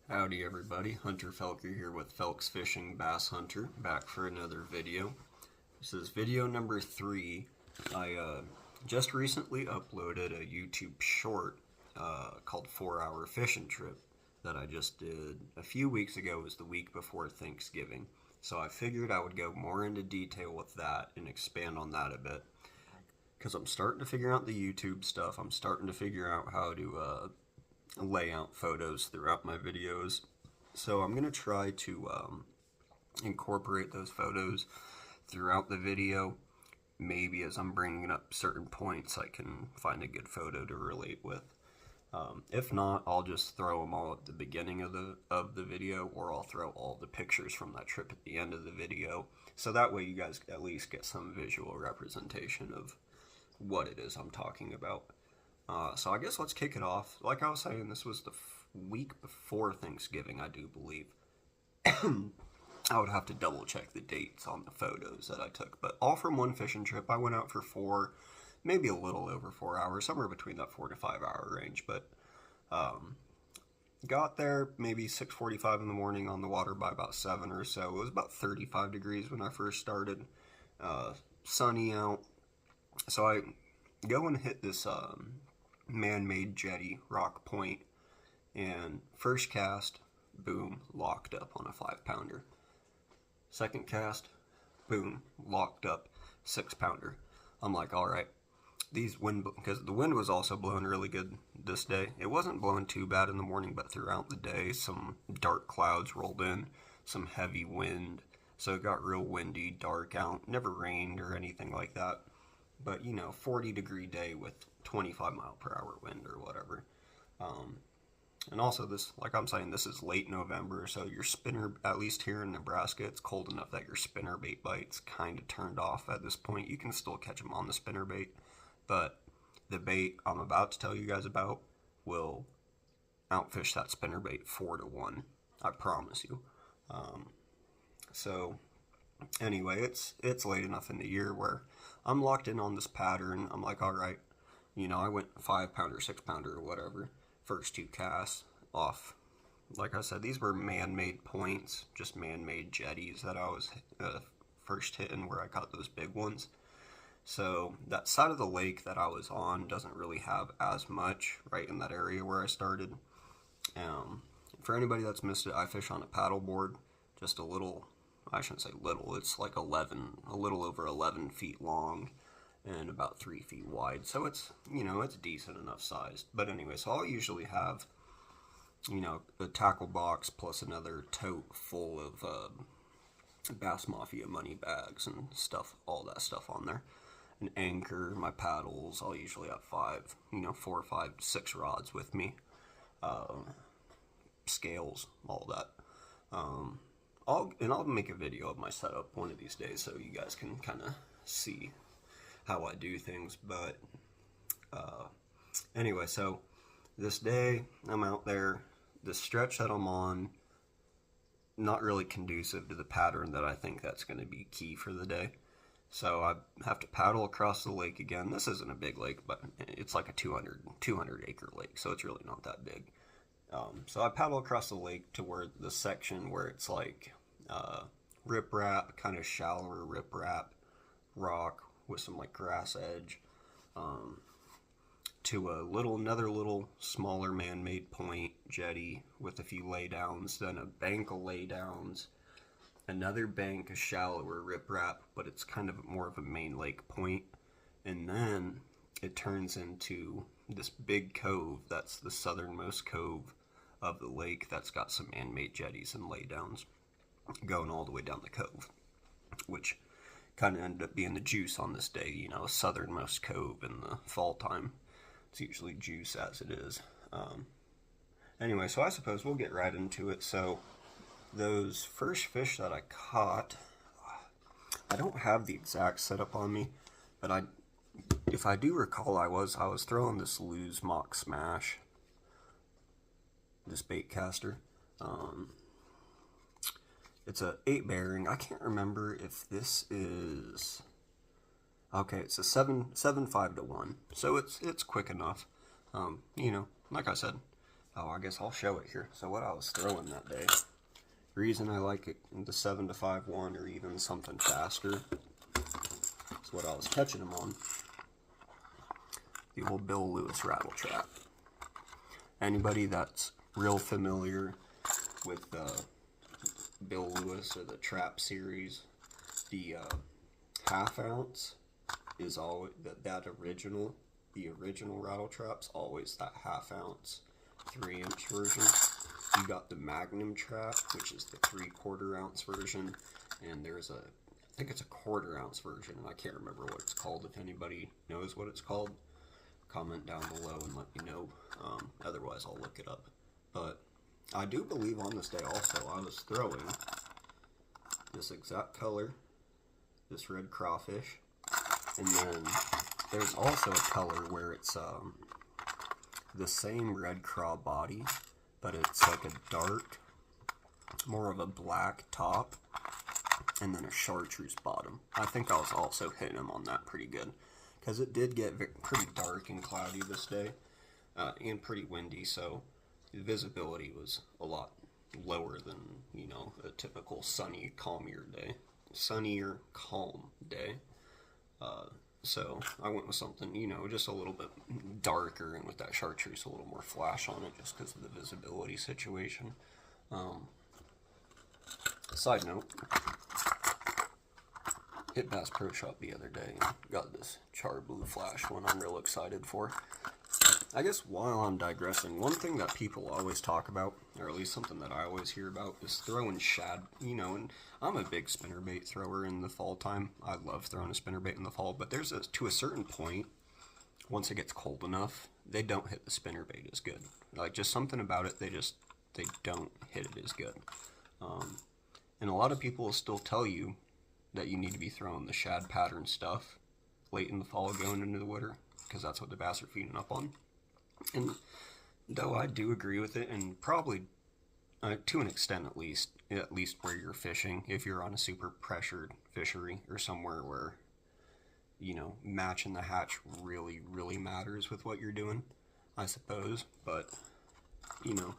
Howdy everybody, Hunter Felker here with Felks Fishing Bass Hunter, back for another video. This is video number 3. I just recently uploaded a YouTube short called 4 Hour Fishing Trip that I just did a few weeks ago. It was the week before Thanksgiving. So I figured I would go more into detail with that and expand on that a bit. Because I'm starting to figure out the YouTube stuff. I'm starting to figure out how to lay out photos throughout my videos. So I'm going to try to incorporate those photos throughout the video. Maybe as I'm bringing up certain points, I can find a good photo to relate with. If not, I'll just throw them all at the beginning of the video, or I'll throw all the pictures from that trip at the end of the video. So that way you guys at least get some visual representation of what it is I'm talking about. So I guess let's kick it off. Like I was saying, this was the week before Thanksgiving, I do believe. I would have to double check the dates on the photos that I took, but all from one fishing trip. I went out for 4, maybe a little over 4 hours, somewhere between that 4 to 5 hour range, but got there maybe 6:45 in the morning, on the water by about 7 or so. It was about 35 degrees when I first started, sunny out. So I go and hit this man-made jetty, Rock Point, and first cast, boom, locked up on a 5-pounder. Second cast, boom, locked up, 6-pounder. I'm like, all right, these wind, because the wind was also blowing really good this day. It wasn't blowing too bad in the morning, but throughout the day, some dark clouds rolled in, some heavy wind, so it got real windy, dark out. Never rained or anything like that, but 40-degree day with 25-mile-per-hour wind or whatever. And also, this, like I'm saying, this is late November, so your spinner, at least here in Nebraska, it's cold enough that your spinner bait bite's kind of turned off at this point. You can still catch them on the spinner bait, but the bait I'm about to tell you guys about will outfish that spinner bait 4 to 1. I promise you. So anyway, it's late enough in the year where I'm locked in on this pattern. I'm like, all right, I went 5-pounder, 6-pounder, or whatever. First 2 casts off. Like I said, these were man-made points, just man-made jetties that I was first hitting, where I caught those big ones. So that side of the lake that I was on doesn't really have as much right in that area where I started. For anybody that's missed it, I fish on a paddleboard, just a little, I shouldn't say little, it's like a little over 11 feet long and about 3 feet wide. So it's, it's decent enough sized. But anyway, so I'll usually have, a tackle box plus another tote full of Bass Mafia money bags and stuff, all that stuff on there. An anchor, my paddles, I'll usually have 5, 4, 5, 6 rods with me. Scales, all that. I'll make a video of my setup one of these days so you guys can kind of see how I do things. But anyway, so this day I'm out there. The stretch that I'm on, not really conducive to the pattern that I think that's going to be key for the day. So I have to paddle across the lake again. This isn't a big lake, but it's like a 200 acre lake, so it's really not that big. So I paddle across the lake to where the section where it's like riprap, kind of shallower riprap rock with some like grass edge, to another little smaller man-made point jetty with a few laydowns, then a bank of laydowns, another bank of shallower riprap, but it's kind of more of a main lake point, and then it turns into this big cove that's the southernmost cove of the lake that's got some man-made jetties and laydowns going all the way down the cove, which kind of ended up being the juice on this day. Southernmost cove in the fall time, it's usually juice as it is. Anyway, so I suppose we'll get right into it. So those first fish that I caught, I don't have the exact setup on me, but if I do recall, I was throwing this Lew's Mock Smash, this bait caster. It's a 8 bearing. I can't remember if this is, okay, it's a 7.5 to 1, so it's quick enough. Like I said, Oh, I guess I'll show it here. So what I was throwing that day, reason I like it, the 7 to 5-1 or even something faster, is what I was catching them on. The old Bill Lewis rattle trap. Anybody that's real familiar with Bill Lewis or the trap series, the half ounce is always that original. The original rattle trap's always that half ounce 3-inch version. You got the Magnum trap, which is the 3/4 ounce version, and there's I think it's a 1/4 ounce version, and I can't remember what it's called. If anybody knows what it's called, comment down below and let me know. Otherwise, I'll look it up. But I do believe on this day also I was throwing this exact color, this red crawfish, and then there's also a color where it's the same red craw body, but it's like a dark, more of a black top, and then a chartreuse bottom. I think I was also hitting him on that pretty good, because it did get pretty dark and cloudy this day, and pretty windy, so the visibility was a lot lower than, you know, a typical sunnier, calm day. So I went with something, you know, just a little bit darker, and with that chartreuse a little more flash on it, just because of the visibility situation. Side note, hit Bass Pro Shop the other day and got this char blue flash one I'm real excited for. I guess while I'm digressing, one thing that people always talk about, or at least something that I always hear about, is throwing shad, you know, and I'm a big spinnerbait thrower in the fall time. I love throwing a spinnerbait in the fall, but to a certain point, once it gets cold enough, they don't hit the spinnerbait as good. Like, just something about it, they don't hit it as good. And a lot of people will still tell you that you need to be throwing the shad pattern stuff late in the fall going into the winter, because that's what the bass are feeding up on. And though I do agree with it, and probably to an extent at least where you're fishing, if you're on a super pressured fishery or somewhere where, you know, matching the hatch really, really matters with what you're doing, I suppose. But, you know,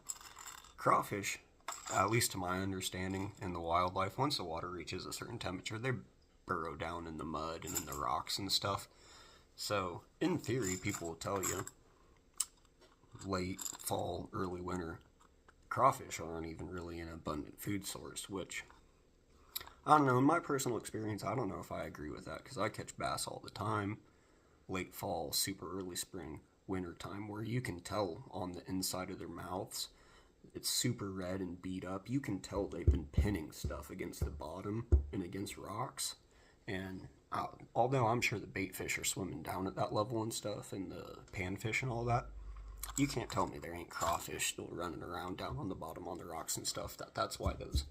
crawfish, at least to my understanding in the wildlife, once the water reaches a certain temperature, they burrow down in the mud and in the rocks and stuff. So, in theory, people will tell you, late fall, early winter, crawfish aren't even really an abundant food source, which, I don't know, in my personal experience, I don't know if I agree with that, because I catch bass all the time, late fall, super early spring, winter time, where you can tell on the inside of their mouths, it's super red and beat up. You can tell they've been pinning stuff against the bottom and against rocks, and although I'm sure the bait fish are swimming down at that level and stuff, and the panfish and all that, you can't tell me there ain't crawfish still running around down on the bottom on the rocks and stuff. That's why those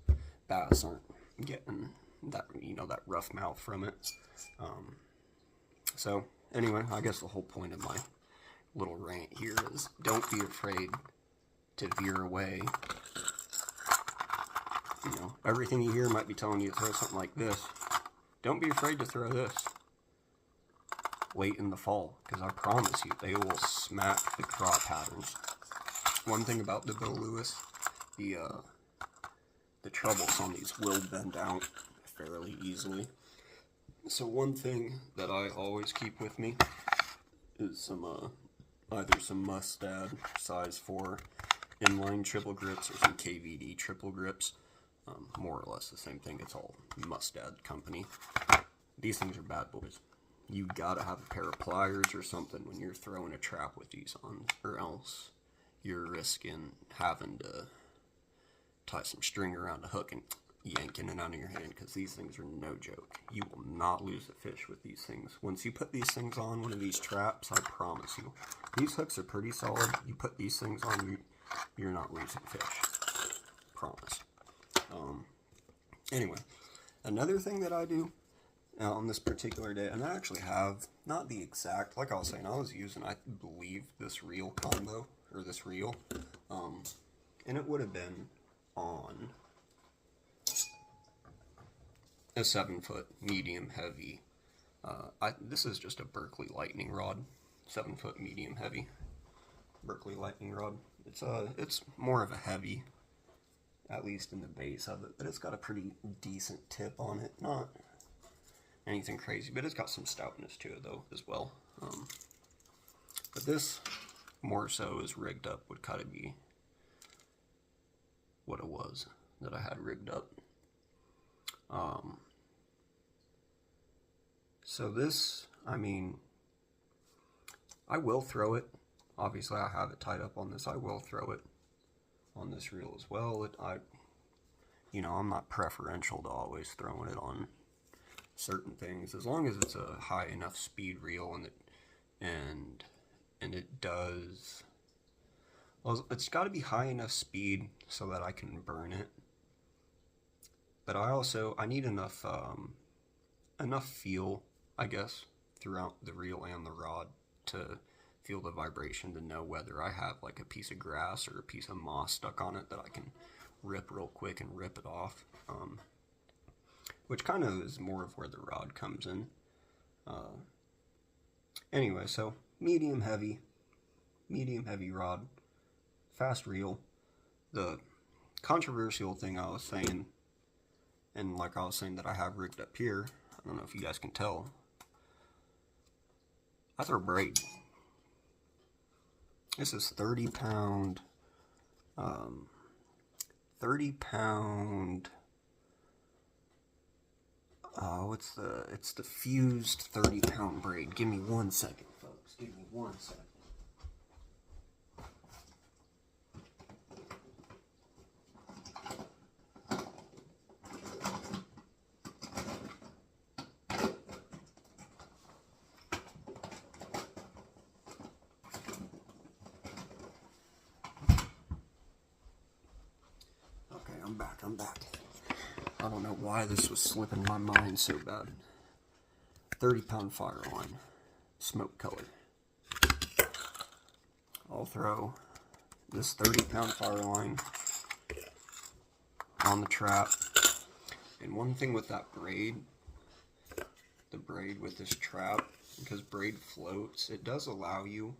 bass aren't getting that, you know, that rough mouth from it. So anyway, I guess the whole point of my little rant here is don't be afraid to veer away. You know, everything you hear might be telling you to throw something like this. Don't be afraid to throw this late in the fall, because I promise you, they will smack the craw patterns. One thing about the Bill Lewis, the trebles on these will bend out fairly easily. So one thing that I always keep with me is some either some Mustad size 4 inline triple grips or some KVD triple grips. More or less the same thing. It's all Mustad company. These things are bad boys. You gotta have a pair of pliers or something when you're throwing a trap with these on, or else you're risking having to tie some string around a hook and yanking it out of your hand, because these things are no joke. You will not lose a fish with these things. Once you put these things on one of these traps, I promise you, these hooks are pretty solid. You put these things on, you're not losing fish. Promise. Anyway, another thing that I do on this particular day, and I actually have, not the exact, like I was saying, I was using, I believe, this reel combo, or this reel, and it would have been on a 7-foot medium heavy, this is just a Berkley Lightning rod, 7-foot medium heavy Berkley Lightning rod. It's more of a heavy, at least in the base of it, but it's got a pretty decent tip on it. Not anything crazy, but it's got some stoutness to it though as well. But this more so is rigged up would kind of be what it was that I had rigged up. So this, I mean, I will throw it. Obviously, I have it tied up on this. I will throw it on this reel as well. You know, I'm not preferential to always throwing it on certain things, as long as it's a high enough speed reel and it does. Well, it's got to be high enough speed so that I can burn it. But I need enough feel, I guess, throughout the reel and the rod to feel the vibration to know whether I have like a piece of grass or a piece of moss stuck on it that I can rip real quick and rip it off. Which kind of is more of where the rod comes in. Anyway, so medium heavy rod, fast reel. The controversial thing I was saying, and like I was saying that I have rigged up here, I don't know if you guys can tell, I throw braid. This is 30 pound, it's the fused 30 pound braid. Give me 1 second, folks. Give me 1 second. Okay, I'm back. I don't know why this was slipping my mind so bad. 30 pound Fireline, smoke color. I'll throw this 30 pound Fireline on the trap. And one thing with that braid, the braid with this trap, because braid floats, it does allow you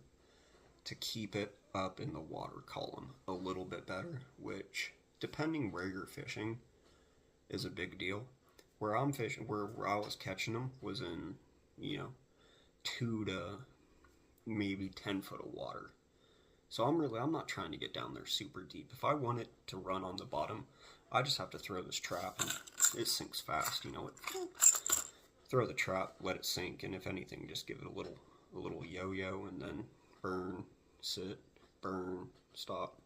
to keep it up in the water column a little bit better, which, depending where you're fishing, is a big deal. Where I'm fishing, where I was catching them was in, 2 to maybe 10 foot of water. So I'm not trying to get down there super deep. If I want it to run on the bottom, I just have to throw this trap and it sinks fast, throw the trap, let it sink, and if anything, just give it a little yo-yo and then burn, sit, burn, stop,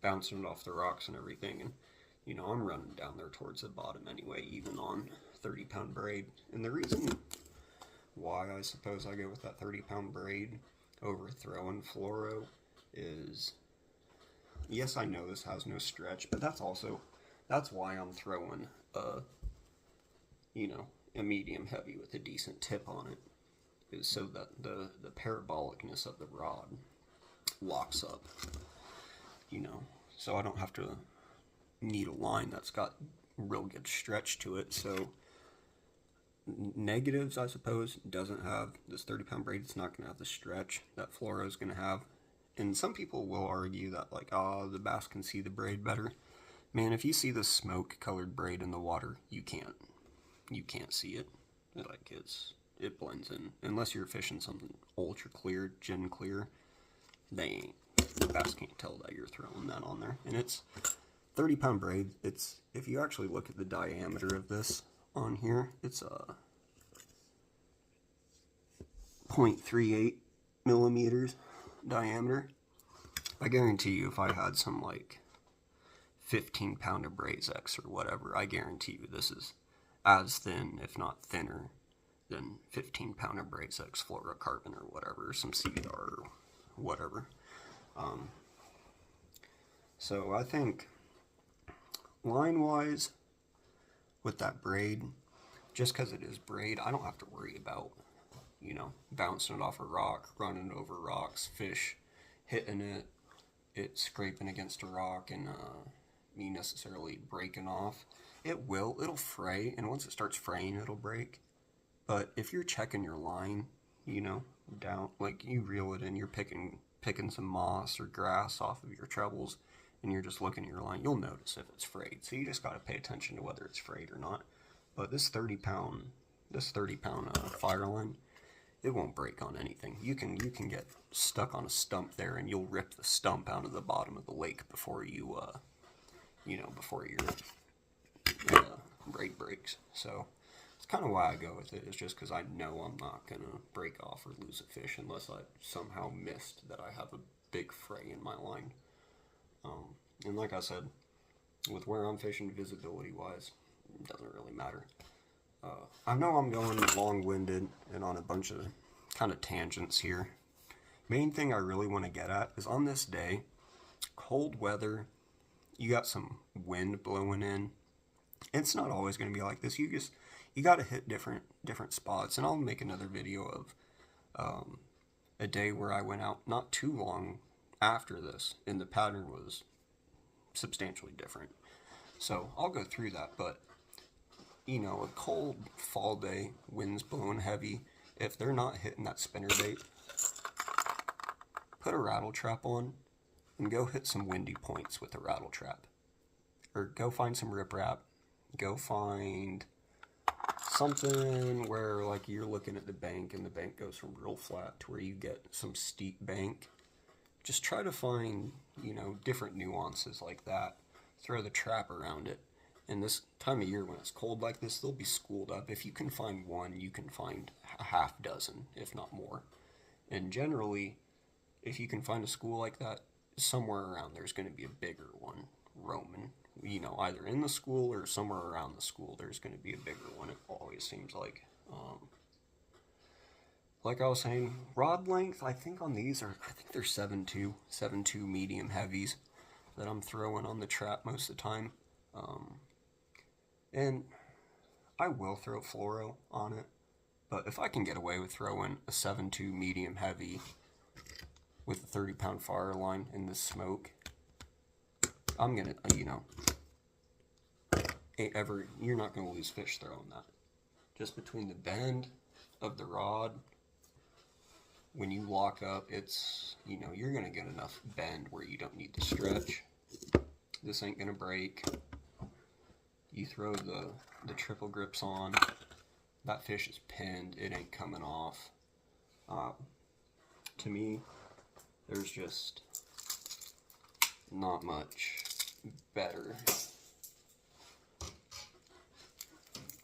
bouncing it off the rocks and everything. And I'm running down there towards the bottom anyway, even on 30 pound braid. And the reason why I suppose I go with that 30 pound braid over throwing fluoro is, yes, I know this has no stretch, but that's why I'm throwing a medium heavy with a decent tip on it, is so that the parabolicness of the rod locks up, so I don't have to need a line that's got real good stretch to it. So negatives, I suppose, doesn't have this 30 pound braid. It's not going to have the stretch that fluoro is going to have. And some people will argue that, like, the bass can see the braid better. Man, if you see the smoke colored braid in the water, you can't see it. It blends in. Unless you're fishing something ultra clear, gin clear, the bass can't tell that you're throwing that on there. And it's 30 pound braid. It's, if you actually look at the diameter of this on here, it's 0.38 millimeters diameter. I guarantee you, if I had some like 15 pound of Brazex or whatever, I guarantee you this is as thin, if not thinner, than 15 pound of Brazex fluorocarbon or whatever, some CBR or whatever. So I think line-wise, with that braid, just because it is braid, I don't have to worry about, bouncing it off a rock, running over rocks, fish hitting it, it scraping against a rock, and me necessarily breaking off. It'll fray, and once it starts fraying, it'll break. But if you're checking your line, down, like you reel it in, you're picking picking some moss or grass off of your trebles and you're just looking at your line, you'll notice if it's frayed. So you just got to pay attention to whether it's frayed or not. But this 30 pound fire line, it won't break on anything. You can get stuck on a stump there and you'll rip the stump out of the bottom of the lake before you before your braid breaks. So it's kind of why I go with it. It's just because I know I'm not going to break off or lose a fish unless I somehow missed that I have a big fray in my line. And like I said, with where I'm fishing visibility-wise, it doesn't really matter. I know I'm going long-winded and on a bunch of kind of tangents here. Main thing I really want to get at is on this day, cold weather, you got some wind blowing in. It's not always going to be like this. You got to hit different spots, and I'll make another video of a day where I went out not too long after this, and the pattern was substantially different. So I'll go through that, but you know, a cold fall day, winds blowing heavy, if they're not hitting that spinnerbait, put a rattle trap on and go hit some windy points with a rattle trap. Or go find some riprap, go find something where like you're looking at the bank and the bank goes from real flat to where you get some steep bank. Just try to find, you know, different nuances like that. Throw the trap around it. And this time of year when it's cold like this, they'll be schooled up. If you can find one, you can find a half dozen, if not more. And generally, if you can find a school like that, somewhere around there's going to be a bigger one roaming. You know, either in the school or somewhere around the school, there's going to be a bigger one. It always seems like. Like I was saying, rod length, I think on these are, I think they're 7.2 medium heavies that I'm throwing on the trap most of the time. And I will throw fluoro on it, but if I can get away with throwing a 7.2 medium heavy with a 30-pound fire line in the smoke, I'm gonna, you know, you're not gonna lose fish throwing that. Just between the bend of the rod, when you lock up, it's, you know, you're gonna get enough bend where you don't need to stretch. This ain't gonna break. You throw the triple grips on, that fish is pinned, it ain't coming off. To me, there's just not much better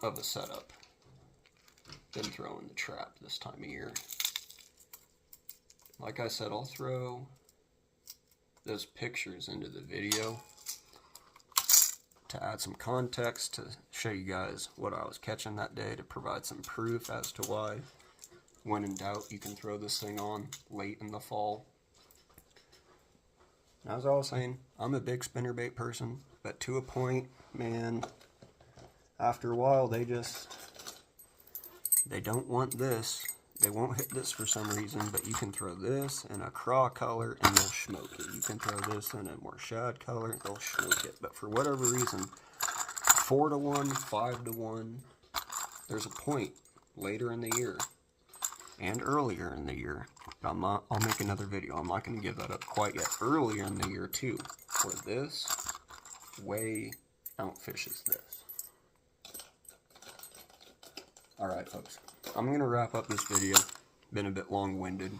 of a setup than throwing the trap this time of year. Like I said, I'll throw those pictures into the video to add some context, to show you guys what I was catching that day, to provide some proof as to why, when in doubt, you can throw this thing on late in the fall. As I was saying, I'm a big spinnerbait person, but to a point, man, after a while, they don't want this. They won't hit this for some reason, but you can throw this in a craw color and they'll smoke it. You can throw this in a more shad color, they'll smoke it. But for whatever reason, 4-to-1, 5-to-1, there's a point later in the year and earlier in the year. I'll make another video. I'm not going to give that up quite yet. Earlier in the year too, where this way outfishes this. Alright folks, I'm going to wrap up this video. Been a bit long-winded.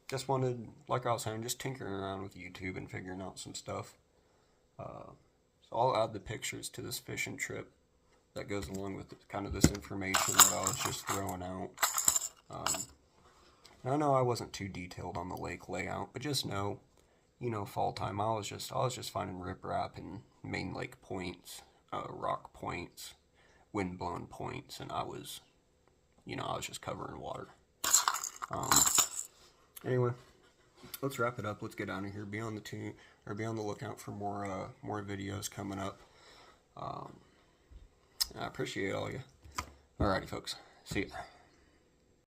Just wanted, like I was saying, just tinkering around with YouTube and figuring out some stuff. So I'll add the pictures to this fishing trip that goes along with kind of this information that I was just throwing out. And I know I wasn't too detailed on the lake layout, but just know, you know, fall time, I was just finding riprap and main lake points, rock points, wind-blown points, and I was just covering water. Anyway, let's wrap it up. Let's get out of here. Be on the lookout for more videos coming up. I appreciate all you. Alrighty, folks. See ya.